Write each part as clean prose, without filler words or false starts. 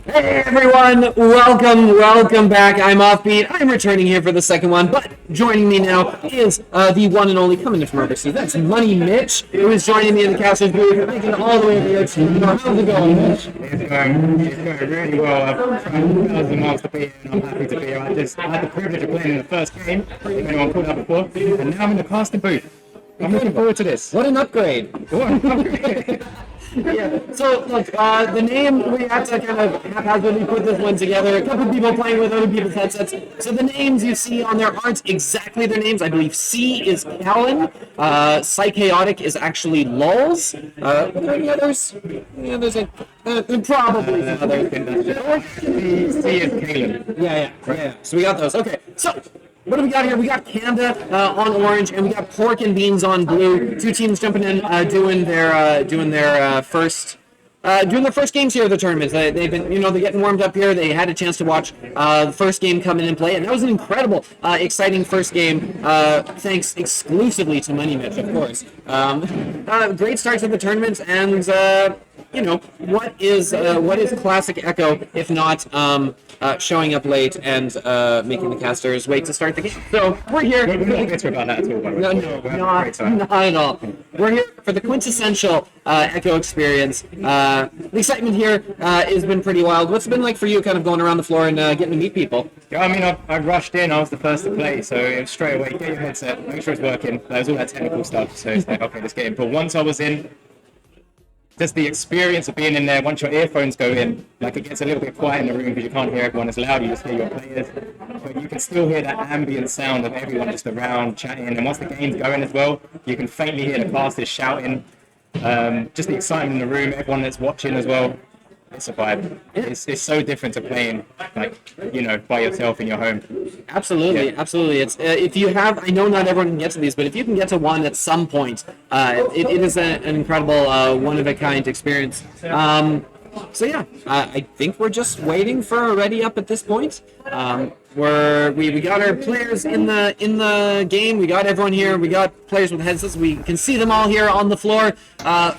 Hey everyone, welcome back. I'm Offbeat. I'm returning here for the second one, but joining me now is the one and only coming in from overseas. That's Money Mitch, who is joining me in the Casters booth, making it all the way over here. How's it going, Mitch? It's going really well. I've traveled 1,000 miles to be here, and I'm happy to be here. I had the privilege of playing in the first game, if anyone called that before, and now I'm in the casting booth. I'm looking forward to this. What an upgrade. What an upgrade. Yeah, so look, the name, we had to kind of haphazardly put this one together. A couple people playing with other people's headsets. So the names you see on there aren't exactly their names. I believe C is Callan, Psychaotic is actually Lulz. Are there any others? Yeah, there's probably some others. C is Callan. Yeah. So we got those. Okay, so what do we got here? We got Canda on orange, and we got Pork and Beans on blue. Two teams jumping in, doing their first games here of the tournament. They've been, they're getting warmed up here. They had a chance to watch the first game come in and play, and that was an incredible, exciting first game. Thanks exclusively to Money Mitch, of course. Great start to the tournament, and what is classic Echo if not showing up late and making the casters wait to start the game. So we're here. We're not bitter about that at all, by the way. Not at all. We're here for the quintessential Echo experience. The excitement here has been pretty wild. What's it been like for you, kind of going around the floor and getting to meet people? Yeah, I mean, I rushed in. I was the first to play, so it was straight away, get your headset, make sure it's working. That was all that technical stuff, so it's like, okay, let's get in. But once I was in, just the experience of being in there, once your earphones go in, like it gets a little bit quiet in the room because you can't hear everyone as loud, you just hear your players, but you can still hear that ambient sound of everyone just around chatting, and once the game's going as well, you can faintly hear the casters shouting, just the excitement in the room, everyone that's watching as well. It's a vibe. It's so different to playing, by yourself in your home. Absolutely. It's if you have, I know not everyone can get to these, but if you can get to one at some point, it is an incredible, one-of-a-kind experience. I think we're just waiting for a ready up at this point. We got our players in the game. We got everyone here. We got players with headsets. We can see them all here on the floor,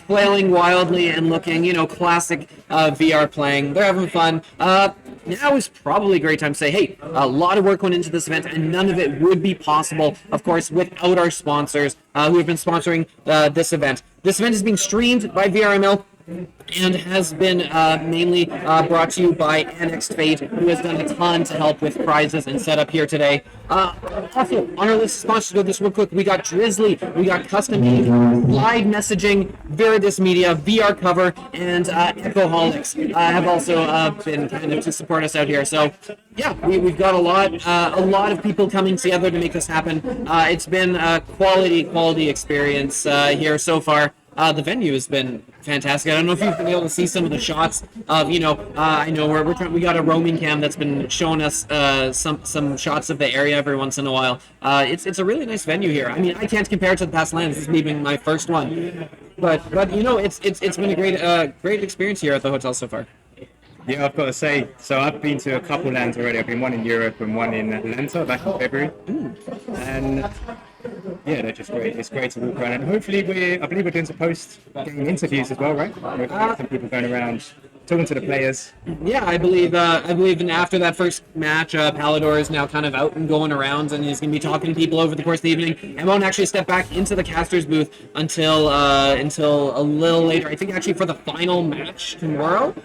flailing wildly and looking, classic VR playing. They're having fun. Now is probably a great time to say, hey, a lot of work went into this event, and none of it would be possible, of course, without our sponsors who have been sponsoring this event. This event is being streamed by VRML and has been mainly brought to you by Annexed Fate, who has done a ton to help with prizes and setup here today. Also, on our list of sponsors, go this real quick, we got Drizzly, we got Custom Ink, Live Messaging, Veritas Media, VR Cover, and Echoholics have also been kind of to support us out here. So, yeah, we've got a lot of people coming together to make this happen. It's been a quality experience here so far. The venue has been fantastic. I don't know if you've been able to see some of the shots of, I know we got a roaming cam that's been showing us some shots of the area every once in a while. It's a really nice venue here. I mean, I can't compare it to the past LAN. This is being my first one, but it's been a great experience here at the hotel so far. Yeah, I've got to say, so I've been to a couple LANs already. I've been one in Europe and one in Atlanta back in February. And yeah, they're just great. It's great to walk around. And hopefully I believe we're doing some post-game interviews as well, right? We're going to get some people going around talking to the players. Yeah, I believe after that first match, Palador is now kind of out and going around, and he's going to be talking to people over the course of the evening, and won't actually step back into the casters booth until a little later. I think actually for the final match tomorrow.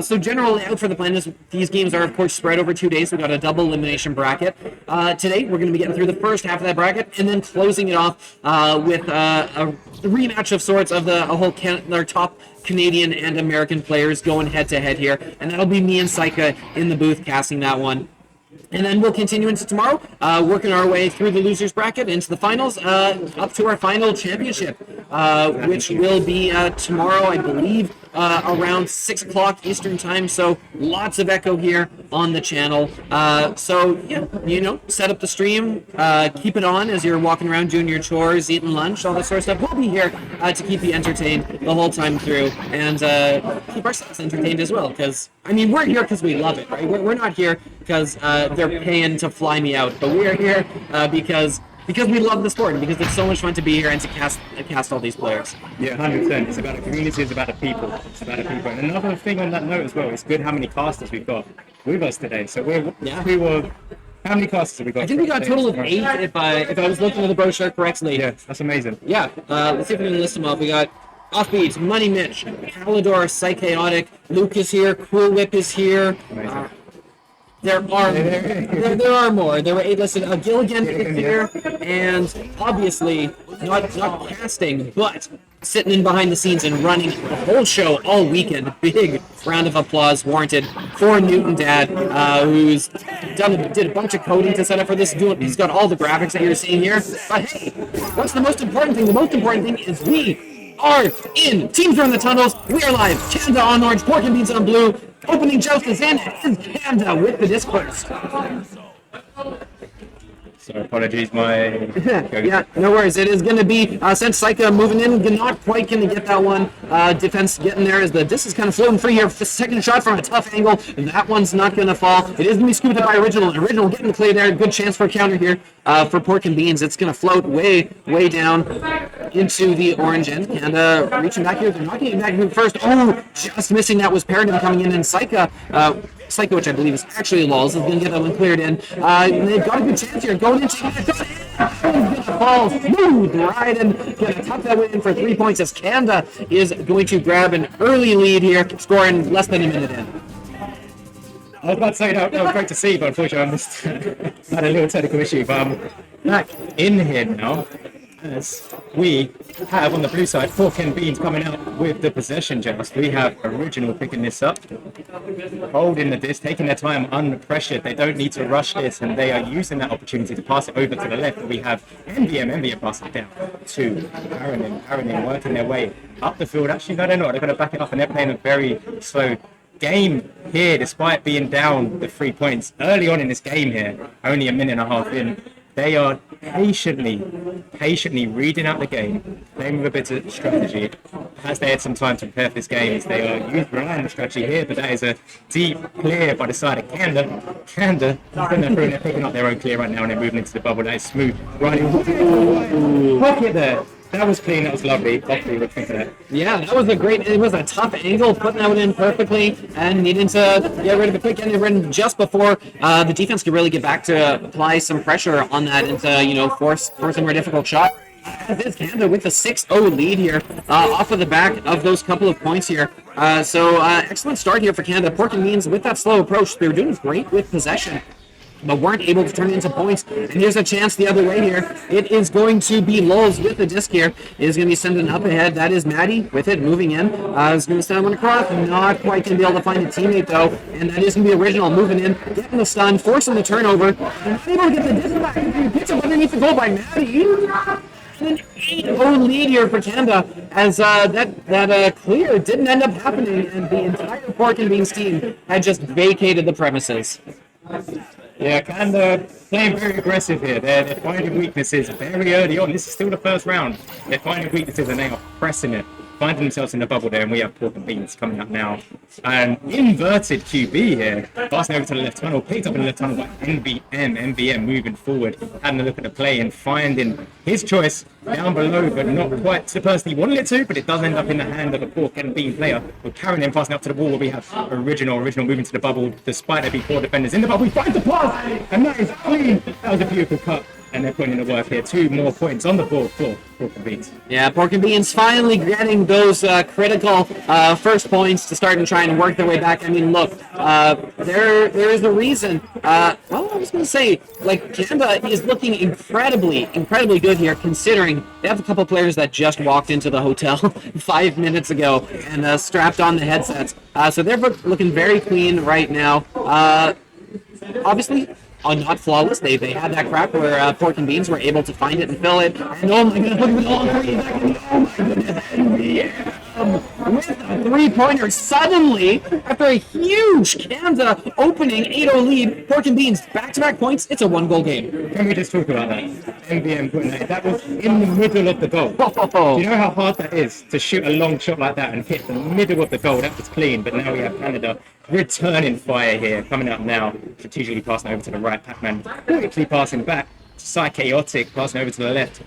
So generally out for the plan is these games are of course spread over 2 days. We've got a double elimination bracket. Today we're going to be getting through the first half of that bracket and then closing it off with a rematch of sorts of our top Canadian and American players going head to head here, and that'll be me and Saika in the booth casting that one. And then we'll continue into tomorrow, working our way through the losers bracket into the finals, up to our final championship, which will be tomorrow, I believe, around 6 o'clock Eastern time. So lots of Echo here on the channel. So yeah, set up the stream, keep it on as you're walking around doing your chores, eating lunch, all that sort of stuff. We'll be here to keep you entertained the whole time through, and keep ourselves entertained as well. Because we're here because we love it, right? We're not here because they're paying to fly me out, but we are here because because we love the sport and because it's so much fun to be here and to cast all these players. Yeah, 100%. It's about the community, it's about the people. It's about the people. And another thing on that note as well, it's good how many casters we've got with us today. So how many casters have we got? I think we got a total of 8 if I was looking at the brochure correctly. Yeah, that's amazing. Yeah, let's see if we can list them up. We got Offbeat, Money Mitch, Calidor, Psychaotic, Luke is here, Cool Whip is here. There are more. There were 8 listed. Gilligan is here, and obviously not casting, but sitting in behind the scenes and running the whole show all weekend. Big round of applause warranted for Newton Dad, who's did a bunch of coding to set up for this. He's got all the graphics that you're seeing here. But hey, what's the most important thing? The most important thing is we are in. Teams are in the tunnels. We are live. Canda on orange, Pork and Beans on blue. Opening joust is in. It is Canda with the discourse. So apologies, my... Yeah, no worries. It is going to be since Psycha moving in, not quite going to get that one. Defense getting there as the disc is kind of floating free here. Second shot from a tough angle. That one's not going to fall. It is going to be scooped up by Original. Original getting the play there. Good chance for a counter here for Pork and Beans. It's going to float way down into the orange end. And reaching back here. They're not getting back first. Oh, just missing. That was Paradigm coming in. And Psycha, which I believe is actually Lulz, is going to get that one cleared in. They've got a good chance here. Going into it. He's going to fall smooth right and going to tuck that one in for 3 points as Canda is going to grab an early lead here, scoring less than a minute in. I was about to say that was great to see, but unfortunately I missed. Had a little technical issue. But back in here now, as we have on the blue side, Pork and Beans coming out with the possession joust. We have Original picking this up, holding the disc, taking their time under pressure. They don't need to rush this, and they are using that opportunity to pass it over to the left. We have MVM passing it down to Paranin working their way up the field. Actually, no, they're not. They're going to back it up, and they're playing a very slow game here, despite being down the 3 points early on in this game here, only a minute and a half in. They are patiently reading out the game, playing with a bit of strategy. As they had some time to prepare for this game, they are relying on strategy here, but that is a deep clear by the side of Canda. Canda, they're picking up their own clear right now, and they're moving into the bubble. That is smooth. Running pocket there. That was clean, that was lovely. Hopefully we'll think of that. Yeah, that was it was a tough angle, putting that one in perfectly, and needing to get rid of a quick end run just before the defense could really get back to apply some pressure on that and to, force a more difficult shot. This is Canda with a 6-0 lead here off of the back of those couple of points here. So excellent start here for Canda. Pork and Beans with that slow approach, they were doing great with possession, but weren't able to turn it into points. And here's a chance the other way here. It is going to be Lulz with the disc here. It is going to be sending up ahead. That is Maddie with it, moving in. Is going to send one across. Not quite going to be able to find a teammate, though. And that is going to be Original moving in, getting the stun, forcing the turnover. And not able to get the disc back. He picks up underneath the goal by Maddie. An 8-0 lead here for Canda, as that clear didn't end up happening, and the entire Pork and Beans team had just vacated the premises. Yeah, Canda playing very aggressive here. They're finding weaknesses very early on. This is still the first round. They're finding weaknesses and they are pressing it, finding themselves in the bubble there. And we have Pork and Beans coming up now. An inverted QB here, passing over to the left tunnel, picked up in the left tunnel by MVM moving forward, having a look at the play and finding his choice down below, but not quite to the person he wanted it to, but it does end up in the hand of a Pork and Bean player. We're carrying him passing up to the wall where we have Original moving to the bubble, despite there being 4 defenders in the bubble. We find the pass, and that is clean. That was a beautiful cut. And they're putting in the work here. 2 more points on the board for Pork and Beans. Yeah, Pork and Beans finally getting those critical first points to start and try and work their way back. I mean, look, there is a reason. I was going to say, Canda is looking incredibly good here, considering they have a couple players that just walked into the hotel 5 minutes ago and strapped on the headsets. So they're looking very clean right now. Obviously, not flawless. They had that crack where Pork and Beans were able to find it and fill it. And oh my goodness, look at the long 3 seconds. Oh my goodness. And with a 3-pointer suddenly, after a huge Canda opening 8-0 lead, Pork and Beans back-to-back points. It's a 1-goal game. Can we just talk about that? MVM putting that was in the middle of the goal. Do you know how hard that is to shoot a long shot like that and hit the middle of the goal? That was clean, but now we have Canada returning fire here, coming up now, strategically passing over to the right, Pac-Man quickly passing back Psychotic passing over to the left.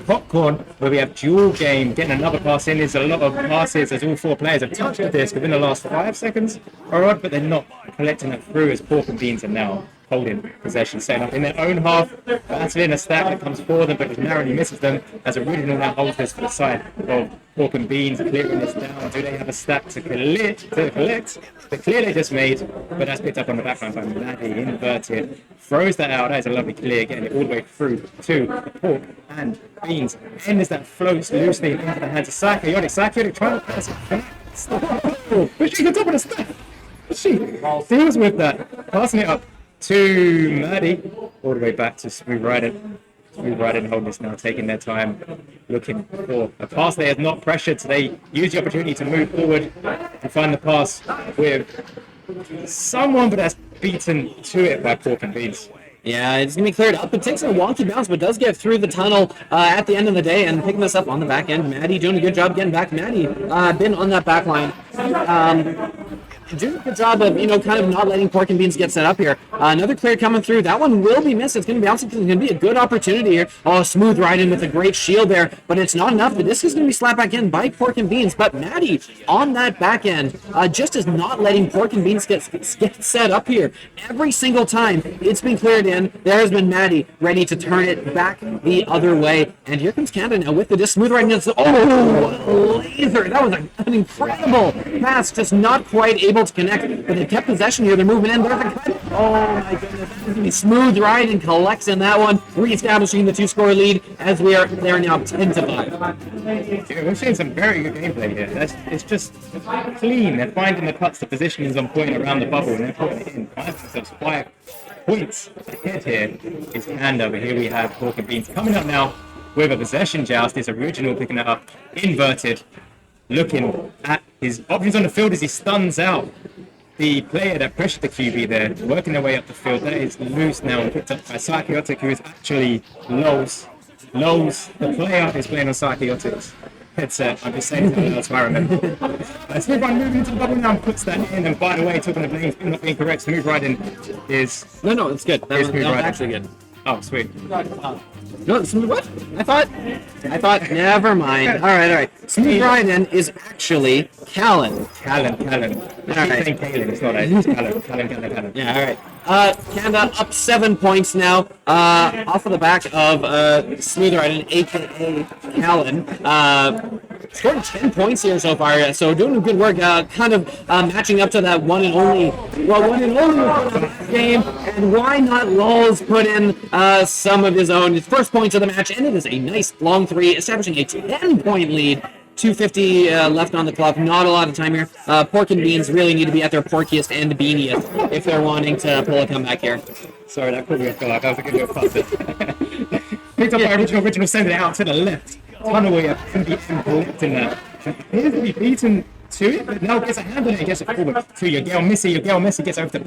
Popcorn, where we have dual game, getting another pass in. There's a lot of passes as all 4 players have touched the disc within the last 5 seconds or odd, but they're not collecting it through as Pork and Beans are now holding possession, setting up in their own half, battling a stack that comes for them but just narrowly misses them as Original now holds this for the side of Pork and Beans, clearing this down. Do they have a stack to collect? The clear they just made, but that's picked up on the backline by Maddie, inverted, throws that out. That is a lovely clear, getting it all the way through to Pork and Beans. And as that floats loosely into the hands of Psychotic trying to pass it. But she's on top of the stack. She deals with that, passing it up to Maddie, all the way back to Smooth Riding. Smooth Riding holding this now, taking their time, looking for a pass. They have not pressured, so they use the opportunity to move forward and find the pass with someone, but that's beaten to it by Pork and Beans. Yeah, it's going to be cleared up. It takes a wonky bounce, but does get through the tunnel at the end of the day and picking this up on the back end. Maddie doing a good job getting back. Maddie been on that back line. Doing a good job of, kind of not letting Pork and Beans get set up here. Another clear coming through. That one will be missed. It's going to be bouncing. It's going to be a good opportunity here. Oh, Smooth Riding with a great shield there, but it's not enough. The disc is going to be slapped back in by Pork and Beans, but Maddie on that back end just is not letting Pork and Beans get set up here. Every single time it's been cleared in, there has been Maddie ready to turn it back the other way. And here comes Canda now with the disc. Smooth Riding. Oh, laser. That was an incredible pass, just not quite able to connect, but they kept possession here. They're moving in. There's a cut. Oh my goodness. Smooth Riding collects in that one, reestablishing the 2-score lead as they are now 10-5. Yeah, we're seeing some very good gameplay here. It's just clean. They're finding the cuts, the positionings on point around the bubble, and they're putting it in. Finding themselves 5 points ahead here is Canda, but here we have Pork and Beans coming up now with a possession joust. This Original picking it up, inverted, looking at his options on the field as he stuns out the player that pressured the QB there, working their way up the field. That is loose now and picked up by Psychotic, who is actually Lowe's. Lowe's, the player, is playing on Psychotic's headset. I'm just saying that that's why I remember. Smooth Riding moving into the bubble now and puts that in, and by the way, talking the blame not being correct, Smooth Riding is... No, it's good. That was actually good. Oh, sweet. No, what? I thought, never mind. All right. Smooth Riding is actually Callan. Callan. All right. Callan, it's not it's Callan. Yeah, all right. Canda up 7 points now, off of the back of Smooth Riding, aka Callan. Scoring 10 points here so far, so doing good work, kind of matching up to that one and only game. And why not Lulz put in some of his own first points of the match, and it is a nice long 3, establishing a 10-point lead. 2:50 left on the clock. Not a lot of time here. Pork and Beans really need to be at their porkiest and beaniest if they're wanting to pull a comeback here. Sorry, that could be a clock. That was a good little pass. Picked up by Original, sending it out to the left. Tunnelway P&B collecting that. Appears to be beaten to it, but now gets a hand on it and gets it forward to your girl Missy. Your girl Missy gets over to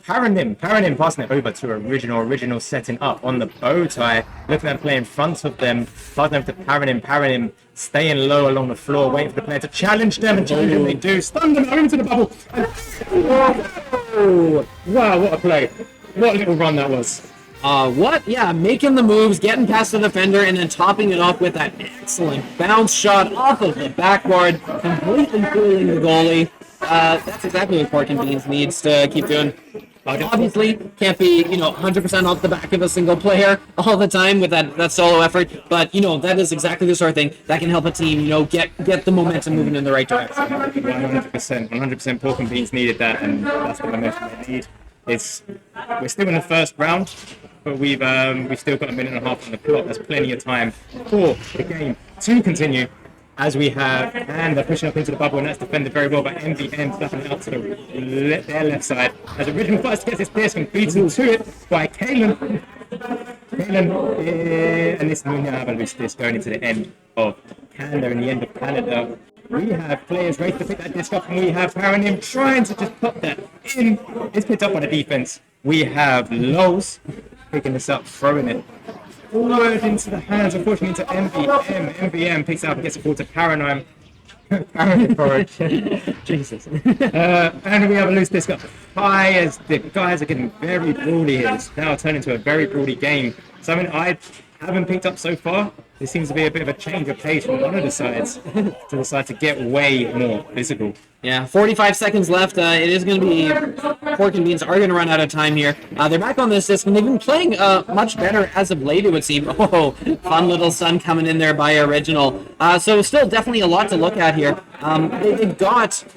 Paranim passing it over to Original setting up on the bow tie, looking at the play in front of them, passing over to Paranim staying low along the floor, waiting for the player to challenge them, they do, stun them into the bubble, and wow, what a play, what a little run that was. Making the moves, getting past the defender, and then topping it off with that excellent bounce shot off of the backboard, completely fooling the goalie. That's exactly what Pork and Beans needs to keep doing. Obviously, can't be, 100% off the back of a single player all the time with that solo effort, but, that is exactly the sort of thing that can help a team, get the momentum moving in the right direction. 100% Pork and Beans needed that, and that's the momentum they need. We're still in the first round, but we've still got a minute and a half on the clock. There's plenty of time for the game to continue. As we have Canda pushing up into the bubble, and that's defended very well by MVM, stuffing it out to their left side. As Original first gets his pierce and beaten to it by Kalen, and this will now have a loose disc going into the end of Canda and the end of Canada. We have players ready to pick that disc up, and we have Paranim trying to just pop that in. It's picked up on the defense. We have Lowe's picking this up, throwing it forward into the hands, unfortunately into MVM. MVM picks it up and gets it forward to Paranim. Parrot forage. Jesus. And we have a loose disc up high as the guys are getting very brawly here. It's now turned into a very brawly game. Something I haven't picked up so far. There seems to be a bit of a change of pace from one of the sides to decide to get way more physical. Yeah, 45 seconds left. It is going to be Pork and Beans are going to run out of time here. They're back on this disc, and they've been playing much better as of late, it would seem. Oh, fun little sun coming in there by Original. So still definitely a lot to look at here.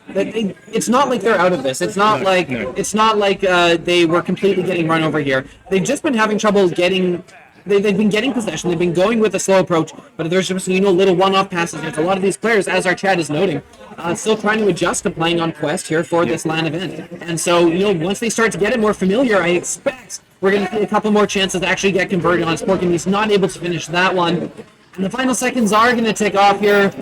It's not like they're out of this. It's not like they were completely getting run over here. They've just been having trouble getting. They've been getting possession. They've been going with a slow approach, but there's just little one-off passes. There's a lot of these players, as our chat is noting, still trying to adjust to playing on Quest here for this LAN event. And so once they start to get it more familiar, I expect we're going to see a couple more chances to actually get converted on Spork, and he's not able to finish that one. And the final seconds are going to tick off here.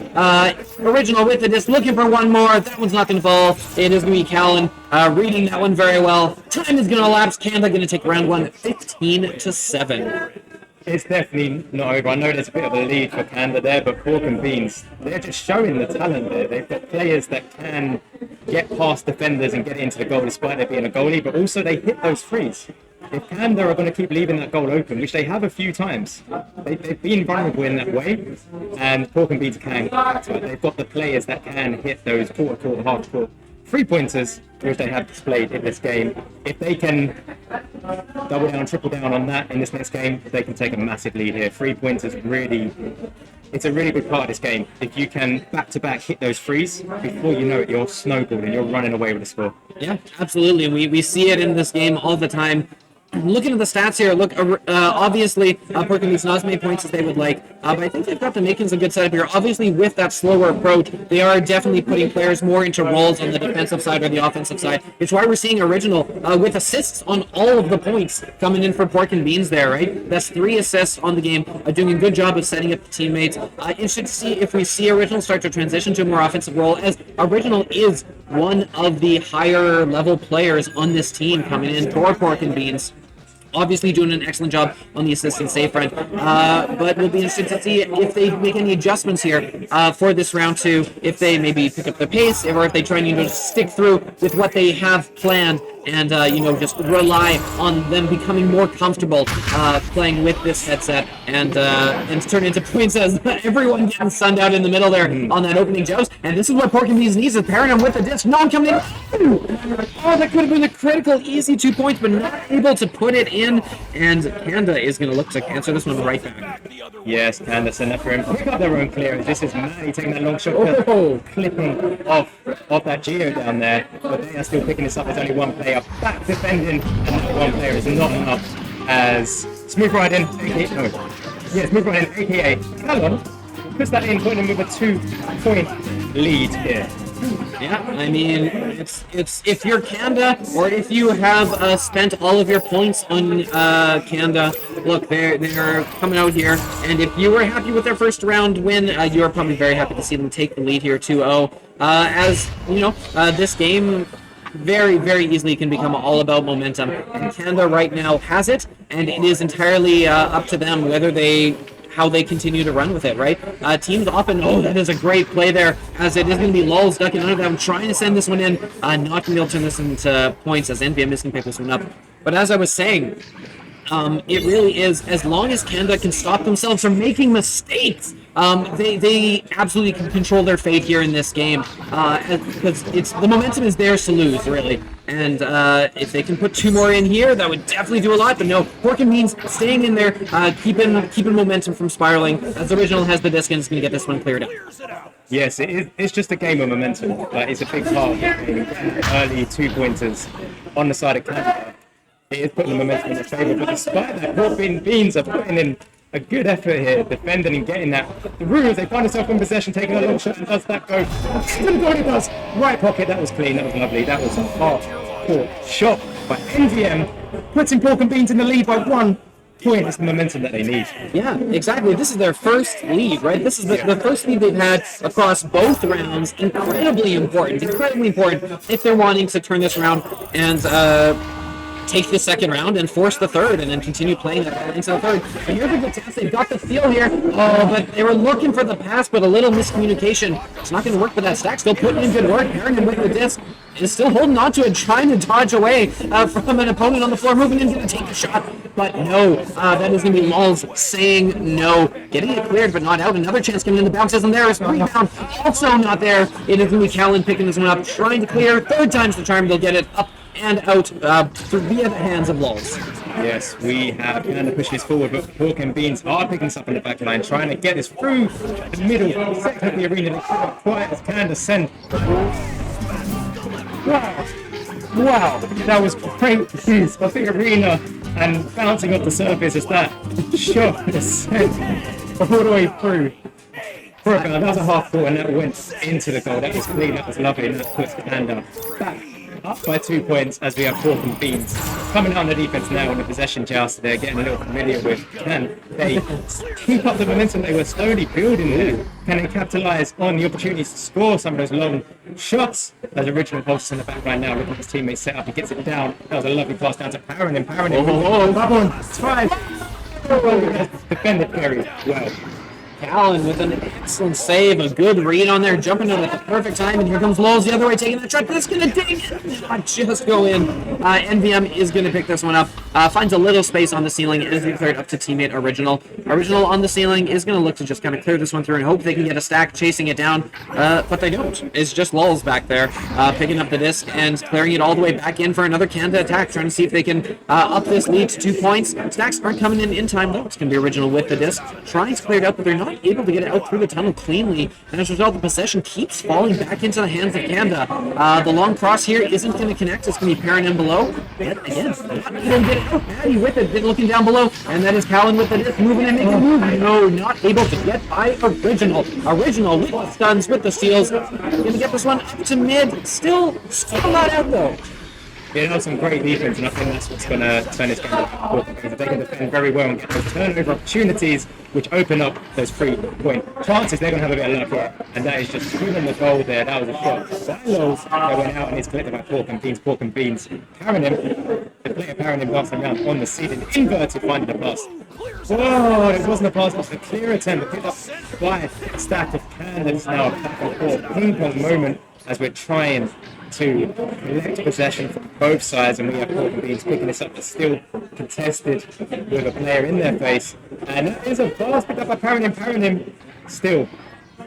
Original with the disc, looking for one more. That one's not going to fall. It is going to be Callan reading that one very well. Time is going to elapse. Canda going to take round one, 15-7. It's definitely not over. I know there's a bit of a lead for Canda there, but Pork and Beans, they're just showing the talent there. They've got players that can get past defenders and get into the goal despite there being a goalie, but also they hit those threes. If Canda are going to keep leaving that goal open, which they have a few times, they've been vulnerable in that way, and Pork and Beans can. They've got the players that can hit those quarter, half-court three-pointers, which they have displayed in this game. If they can double down, triple down on that in this next game, they can take a massive lead here. Three-pointers it's a really big part of this game. If you can back-to-back hit those threes, before you know it, you're snowballing, you're running away with the score. Yeah, absolutely. We see it in this game all the time. Looking at the stats here, look, obviously, Pork and Beans not as many points as they would like, but I think they've got the makings of a good setup here. Obviously, with that slower approach, they are definitely putting players more into roles on the defensive side or the offensive side. It's why we're seeing Original with assists on all of the points coming in for Pork and Beans there, right? That's 3 assists on the game, doing a good job of setting up the teammates. Interested to see if we see Original start to transition to a more offensive role, as Original is one of the higher level players on this team coming in for Pork and Beans. Obviously doing an excellent job on the assist and save front, but we'll be interested to see if they make any adjustments here for this round two, if they maybe pick up the pace, or if they try and stick through with what they have planned and just rely on them becoming more comfortable playing with this headset and turn into points as everyone getting sunned out in the middle there on that opening joust. And this is what Pork and Beans needs, is pairing them with the disc. No one coming in. Oh, that could have been a critical, easy 2 points, but not able to put it in. And Canda is going to look to answer this one right back. Yes, Canda send that for him. Pick up their own clearance. This is Manny taking that long shot, clipping off that Geo down there. But they are still picking this up. There's only one player back defending, and that one player is not enough. As Smooth Riding, Smooth Riding, aka Callan, puts that in, putting him with a 2-point lead here. Yeah, I mean, it's if you're Canda, or if you have spent all of your points on Canda, look, they're coming out here, and if you were happy with their first round win, you are probably very happy to see them take the lead here 2-0. As this game very, very easily can become all about momentum, and Canda right now has it, and it is entirely up to them how they continue to run with it, right? Teams often, that is a great play there, as it is going to be lulls ducking under them, trying to send this one in, not going to be able to turn this into points, as NVM is going to pick this one up. But as I was saying, it really is, as long as Canda can stop themselves from making mistakes, they absolutely can control their fate here in this game, because the momentum is theirs to lose, really. And if they can put 2 more in here, that would definitely do a lot. But no, Pork and Beans staying in there, keeping momentum from spiraling, as Original has the disc and is going to get this one cleared out. Yes, it's just a game of momentum. It's a big part of the game. Early 2-pointers on the side of Canda. It is putting the momentum in their favour, but despite that, Pork and Beans are putting in a good effort here, defending and getting that. The Ruins, they find themselves in possession, taking a long shot, and does that go? Still going, it does. Right pocket, that was clean, that was lovely. That was a hard-court shot by NVM, putting Pork and Beans in the lead by 1 point. It's the momentum that they need. Yeah, exactly. This is their first lead, right? This is the first lead they've had across both rounds. Incredibly important if they're wanting to turn this around and take the second round and force the third, and then continue playing that into the third. And here's a good chance. They've got the steal here. Oh, but they were looking for the pass, but a little miscommunication. It's not going to work, but that Stack still putting in good work. Aaron with the disc is still holding on to it, trying to dodge away from an opponent on the floor, moving in, going to take a shot. But no, that is going to be Lulz saying no. Getting it cleared, but not out. Another chance coming in. The bounce isn't there. It's rebound. Also not there. It is going to be Callan picking this one up, trying to clear. Third time's the charm. They'll get it up and out via the hands of Lulz. Yes, we have Canda pushing this forward, but Pork and Beans are picking this up in the back line, trying to get this through the middle section of the arena. They can't quite as Canda send. Wow, that was great use of the arena and bouncing off the surface as that shot is sent all the way through. For a goal, that was a half court and that went into the goal. That was clean, that was lovely, and that puts Canda back up by 2 points as we have Pork and Beans coming out on the defense now in the possession joust. They're getting a little familiar with, can they keep up the momentum they were slowly building there? Can they capitalize on the opportunities to score some of those long shots? As Original holds in the back right now, looking at his teammate set up, he gets it down. That was a lovely pass down to Powering him. That one, try. Defended very well. Callan with an excellent save, a good read on there, jumping in at the perfect time, and here comes Lulz the other way, taking the shot. That's going to ding it, not just go in. NVM is going to pick this one up, finds a little space on the ceiling, and is declared up to teammate Original. Original on the ceiling is going to look to just kind of clear this one through and hope they can get a stack chasing it down, but they don't. It's just Lulz back there, picking up the disc and clearing it all the way back in for another Canda attack, trying to see if they can up this lead to 2 points. Stacks aren't coming in time, though. It's going to be Original with the disc, trying to clear it out, but they're not able to get it out through the tunnel cleanly, and as a result, the possession keeps falling back into the hands of Canda. The long cross here isn't going to connect. It's going to be Perrin in below. Yet again, not able to get it out. Maddie with it, looking down below, and that is Callan with the disc, moving and making a move. No, not able to get by Original. Original with the stuns, with the steals. Going to get this one up to mid. Still not out though. Yeah, that was some great defense, and I think that's what's going to turn this game around. Because if they can defend very well and get those turnover opportunities, which open up those 3-point chances, they're going to have a bit of luck here. And that is just winning the goal there. That was a shot. Lulz that went out and it's collected by Pork and Beans. Pork and Beans carrying him. The player carrying him dancing around on the ceiling, inverted, finding the pass. Whoa, it wasn't a pass, it was a clear attempt. Picked up by a stack of candidates now. Back and forth. Ping-pong moment as we're trying to collect possession from both sides, and we have Pork and Beans picking this up, but still contested with a player in their face. And that is a pass picked up by Powering him still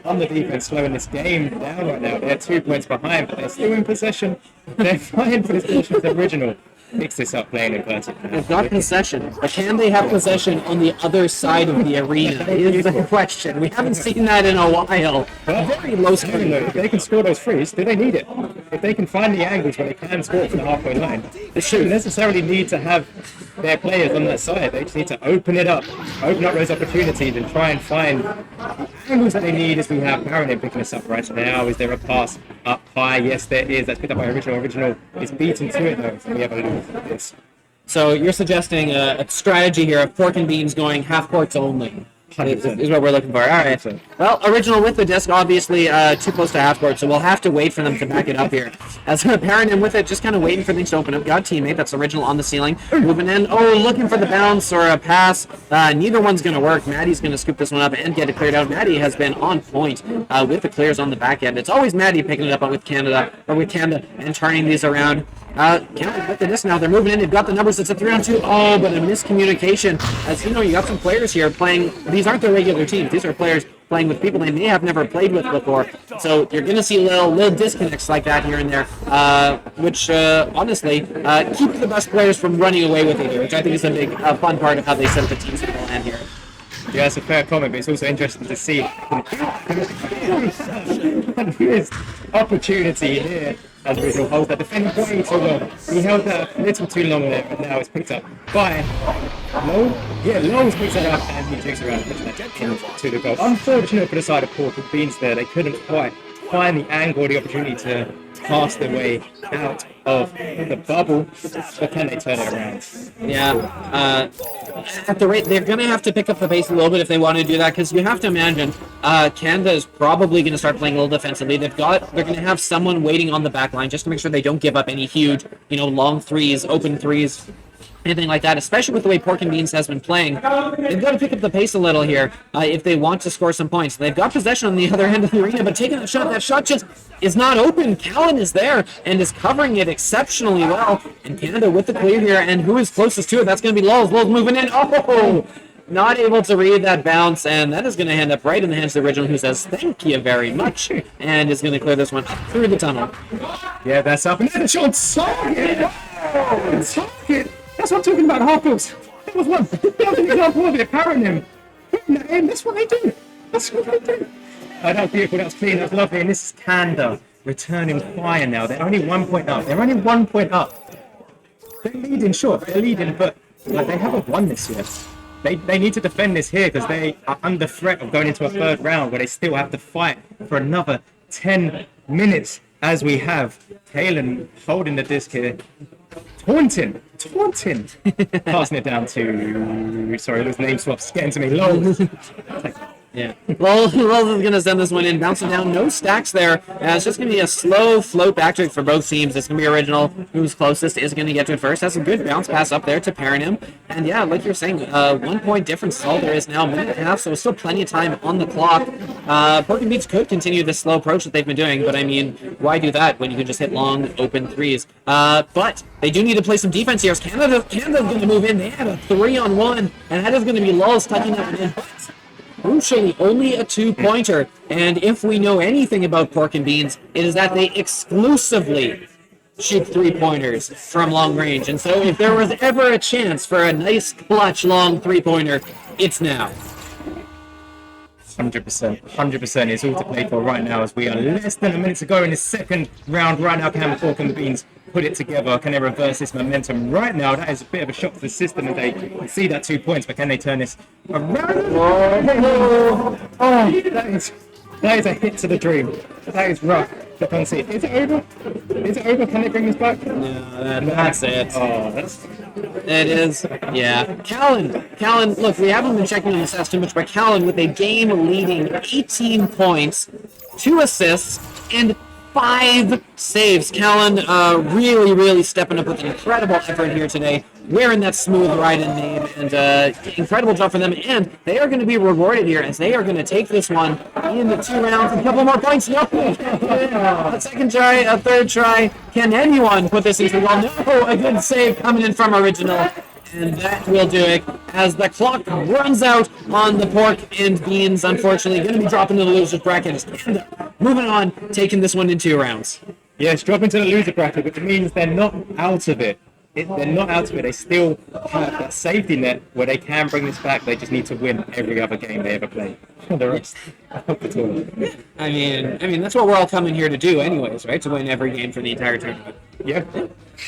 on the defense, slowing this game down right now. They're 2 points behind, but they're still in possession. They're fighting for this position as Original picks this up playing inverted. They've got possession, but can they have possession on the other side of the arena is the question. We haven't seen that in a while. Very low scoring. If they can score those threes, do they need it? If they can find the angles where they can score from the halfway line, they shouldn't necessarily need to have their players on that side. They just need to open up those opportunities and try and find the angles that they need. As we have Baronet picking us up right now. Is there a pass up high? Yes, there is. That's picked up by Original. Original is beaten to it though. So we have a lose this. So you're suggesting a strategy here of Pork and Beans going half courts only. Is what we're looking for. All right. Well, Original with the disc, obviously too close to half court, so we'll have to wait for them to back it up here. As Perrin with it, just kind of waiting for things to open up. Got a teammate, that's Original on the ceiling. Moving in. Oh, looking for the bounce or a pass. Neither one's going to work. Maddie's going to scoop this one up and get it cleared out. Maddie has been on point with the clears on the back end. It's always Maddie picking it up with Canda and turning these around. Canda with the disc now. They're moving in. They've got the numbers. It's a 3-on-2. Oh, but a miscommunication. As you know, you got some players here playing. These aren't their regular teams. These are players playing with people they may have never played with before. So you're going to see little disconnects like that here and there, which honestly keep the best players from running away with it here, which I think is a big fun part of how they set up the teams in the LAN here. Yeah, that's a fair comment, but it's also interesting to see his opportunity here as Original holds that defending way too long. He held that a little too long there, and now it's picked up by Low. Yeah, Low's picks that up and he takes around and puts that into the goal. Unfortunate for the side of Pork and Beans there. They couldn't quite find the angle, the opportunity to cast their way out of the bubble, but can they turn it around? Yeah, at the rate they're going to have to pick up the pace a little bit if they want to do that, because you have to imagine Canda is probably going to start playing a little defensively. They're going to have someone waiting on the back line just to make sure they don't give up any huge, long threes, open threes, anything like that, especially with the way P&Bs has been playing. They've got to pick up the pace a little here if they want to score some points. They've got possession on the other end of the arena, but taking that shot just is not open. Callan is there and is covering it exceptionally well. And Canda with the clear here, and who is closest to it? That's going to be Lulz. Lulz moving in. Oh! Not able to read that bounce, and that is going to end up right in the hands of the original, who says, thank you very much, and is going to clear this one up through the tunnel. Yeah, that's up. And then shot target! Oh, target! That's what I'm talking about, Harpers. That was one. That was an example of it. Paranym. That's what they do. That's what they do. Oh, that was beautiful. That was clean. That was lovely. And this is Canda returning fire now. They're only 1 point up. They're only 1 point up. They're leading, sure. They're leading, but they haven't won this yet. They need to defend this here because they are under threat of going into a third round where they still have to fight for another 10 minutes as we have Kalen holding the disc here. Taunting, passing it down to, sorry, those name swaps getting to me, lol. Yeah. Lulz is going to send this one in, bouncing down, no stacks there. It's just going to be a slow float back to it for both teams. It's going to be original. Who's closest is going to get to it first. That's a good bounce pass up there to Paranym. And yeah, like you're saying, 1 point difference is all there is now, a minute and a half, so still plenty of time on the clock. P&Bs could continue this slow approach that they've been doing, but I mean, why do that when you can just hit long, open threes? But they do need to play some defense here. Canada's going to move in. They have a 3-on-1, and that is going to be Lulz tucking that one in. Crucially, only a 2-pointer, and if we know anything about P&Bs, it is that they exclusively shoot 3-pointers from long range, and so if there was ever a chance for a nice clutch long 3-pointer, it's now. 100%. It's all to play for right now as we are less than a minute to go in the second round. Right now, can P&Bs put it together? Can they reverse this momentum right now? That is a bit of a shock to the system as they see that 2 points, but can they turn this around? Oh, that is a hit to the dream. That is rough. I can't see it. Is it over? Is it over? Can they bring this back? No, that's it. Oh, that's... It is, yeah. Callan, look, we haven't been checking on the stats too much, but Callan with a game-leading 18 points, 2 assists, and 5 saves. Callan really stepping up with an incredible effort here today, wearing that smooth ride in name, and incredible job for them. And they are going to be rewarded here as they are going to take this one into 2 rounds, a couple more points. No, a second try, a third try. Can anyone put this into the wall? No, a good save coming in from original. And that will do it as the clock runs out on the P&Bs. Unfortunately, going to be dropping to the loser's bracket. Moving on, taking this one in 2 rounds. Yes, dropping to the loser bracket, which means they're not out of it. They're not out of it. They still have that safety net where they can bring this back. They just need to win every other game they ever play. The rest of the tournament. I mean, that's what we're all coming here to do, anyways, right? To win every game for the entire tournament. Yeah.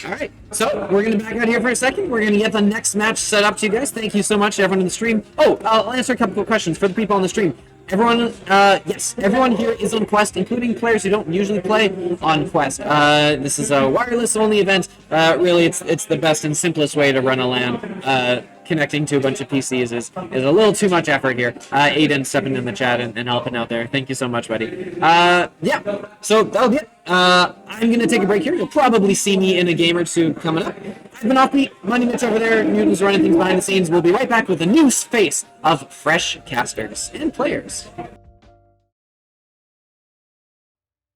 All right. So we're going to back out here for a second. We're going to get the next match set up to you guys. Thank you so much to everyone in the stream. Oh, I'll answer a couple of questions for the people on the stream. Everyone, yes, everyone here is on Quest, including players who don't usually play on Quest. This is a wireless-only event. Really, it's the best and simplest way to run a LAN. Connecting to a bunch of PCs is a little too much effort here. Aiden stepping in the chat and helping out there. Thank you so much, buddy. Yeah, so that'll be it. I'm going to take a break here. You'll probably see me in a game or two coming up. I've been Offbeat. Money Mitch over there. Newton's running things behind the scenes. We'll be right back with a new face of fresh casters and players.